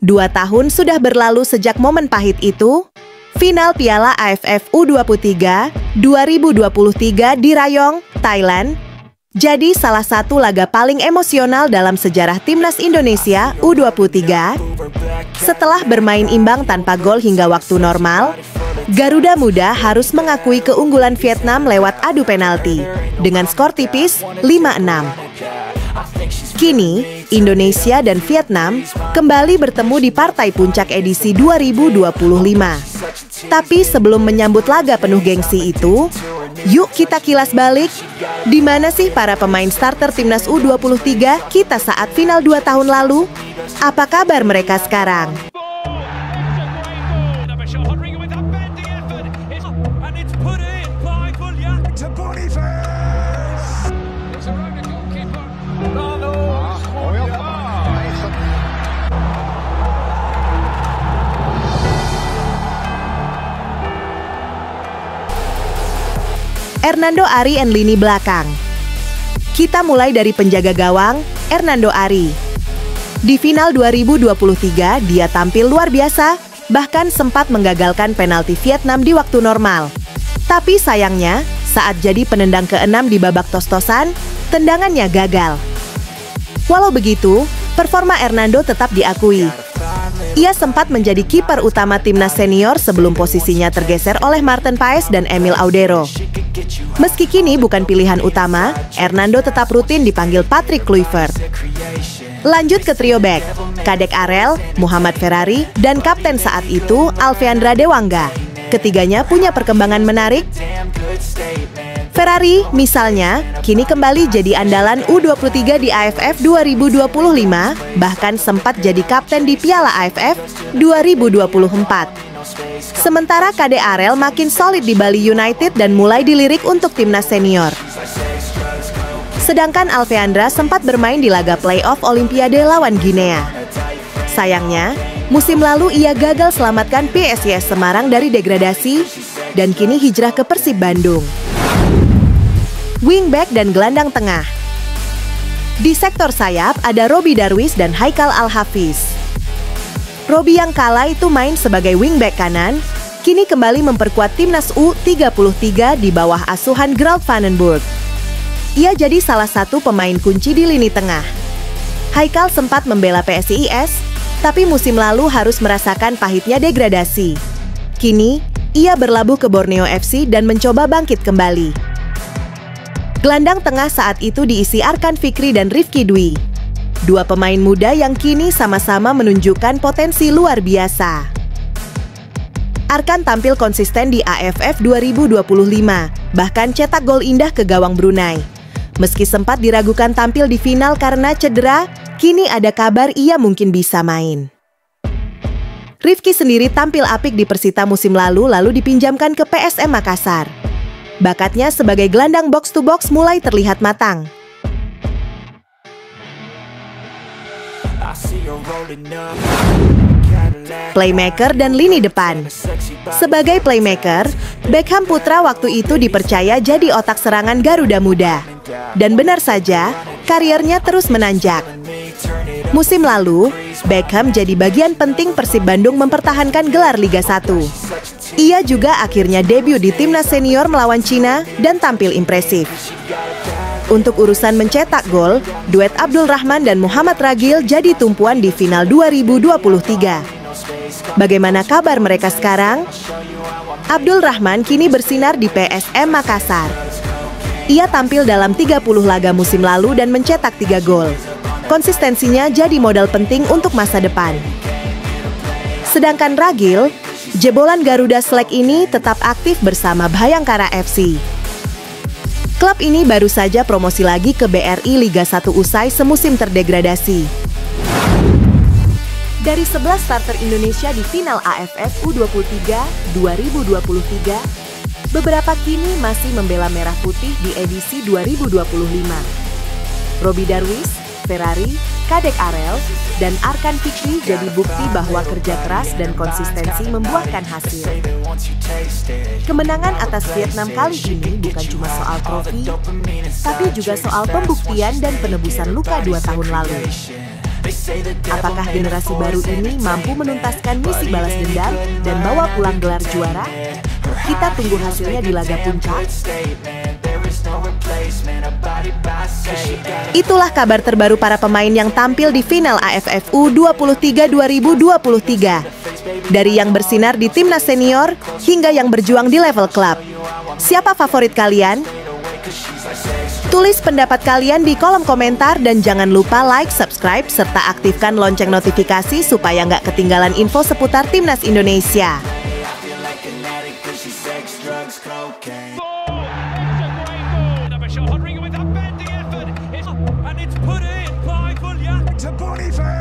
2 tahun sudah berlalu sejak momen pahit itu. Final Piala AFF U23 2023 di Rayong, Thailand, jadi salah satu laga paling emosional dalam sejarah Timnas Indonesia U23. Setelah bermain imbang tanpa gol hingga waktu normal, Garuda Muda harus mengakui keunggulan Vietnam lewat adu penalti dengan skor tipis 5-6. Kini, Indonesia dan Vietnam kembali bertemu di partai puncak edisi 2025. Tapi sebelum menyambut laga penuh gengsi itu, yuk kita kilas balik. Di mana sih para pemain starter Timnas U23 kita saat final 2 tahun lalu? Apa kabar mereka sekarang? Hernando Ari and lini belakang. Kita mulai dari penjaga gawang, Hernando Ari. Di final 2023, dia tampil luar biasa, bahkan sempat menggagalkan penalti Vietnam di waktu normal. Tapi sayangnya, saat jadi penendang ke-6 di babak tos-tosan, tendangannya gagal. Walau begitu, performa Hernando tetap diakui. Ia sempat menjadi kiper utama timnas senior sebelum posisinya tergeser oleh Maarten Paes dan Emil Audero. Meski kini bukan pilihan utama, Hernando tetap rutin dipanggil Patrick Kluivert. Lanjut ke trio back, Kadek Arel, Muhammad Ferrari, dan kapten saat itu Alfeandra Dewangga. Ketiganya punya perkembangan menarik. Ferrari, misalnya, kini kembali jadi andalan U23 di AFF 2025, bahkan sempat jadi kapten di Piala AFF 2024. Sementara Kade Arel makin solid di Bali United dan mulai dilirik untuk timnas senior. Sedangkan Alfeandra sempat bermain di laga playoff Olimpiade lawan Guinea. Sayangnya, musim lalu ia gagal selamatkan PSIS Semarang dari degradasi dan kini hijrah ke Persib Bandung. Wingback dan gelandang tengah. Di sektor sayap ada Roby Darwis dan Haikal Al-Hafiz. Roby yang kala itu main sebagai wingback kanan, kini kembali memperkuat timnas U33 di bawah asuhan Gerald Vandenburg. Ia jadi salah satu pemain kunci di lini tengah. Haikal sempat membela PSIS, tapi musim lalu harus merasakan pahitnya degradasi. Kini, ia berlabuh ke Borneo FC dan mencoba bangkit kembali. Gelandang tengah saat itu diisi Arkan Fikri dan Rifki Dwi. Dua pemain muda yang kini sama-sama menunjukkan potensi luar biasa. Arkan tampil konsisten di AFF 2025, bahkan cetak gol indah ke gawang Brunei. Meski sempat diragukan tampil di final karena cedera, kini ada kabar ia mungkin bisa main. Rifki sendiri tampil apik di Persita musim lalu dipinjamkan ke PSM Makassar. Bakatnya sebagai gelandang box-to-box mulai terlihat matang. Playmaker dan lini depan. Sebagai playmaker, Beckham Putra waktu itu dipercaya jadi otak serangan Garuda Muda. Dan benar saja, karirnya terus menanjak. Musim lalu, Beckham jadi bagian penting Persib Bandung mempertahankan gelar Liga 1. Ia juga akhirnya debut di timnas senior melawan Cina dan tampil impresif. Untuk urusan mencetak gol, duet Abdul Rahman dan Muhammad Ragil jadi tumpuan di final 2023. Bagaimana kabar mereka sekarang? Abdul Rahman kini bersinar di PSM Makassar. Ia tampil dalam 30 laga musim lalu dan mencetak 3 gol. Konsistensinya jadi modal penting untuk masa depan. Sedangkan Ragil, jebolan Garuda Select ini tetap aktif bersama Bhayangkara FC. Klub ini baru saja promosi lagi ke BRI Liga 1 usai semusim terdegradasi. Dari 11 starter Indonesia di final AFF U23 2023, beberapa kini masih membela merah putih di edisi 2025. Roby Darwis, Ferrari, Kadek Arel, dan Arkan Fikri jadi bukti bahwa kerja keras dan konsistensi membuahkan hasil. Kemenangan atas Vietnam kali ini bukan cuma soal trofi, tapi juga soal pembuktian dan penebusan luka 2 tahun lalu. Apakah generasi baru ini mampu menuntaskan misi balas dendam dan bawa pulang gelar juara? Kita tunggu hasilnya di laga puncak. Itulah kabar terbaru para pemain yang tampil di final AFF U23 2023. Dari yang bersinar di timnas senior hingga yang berjuang di level klub. Siapa favorit kalian? Tulis pendapat kalian di kolom komentar dan jangan lupa like, subscribe, serta aktifkan lonceng notifikasi supaya nggak ketinggalan info seputar timnas Indonesia. And it's put in by Gulyak to Boniface.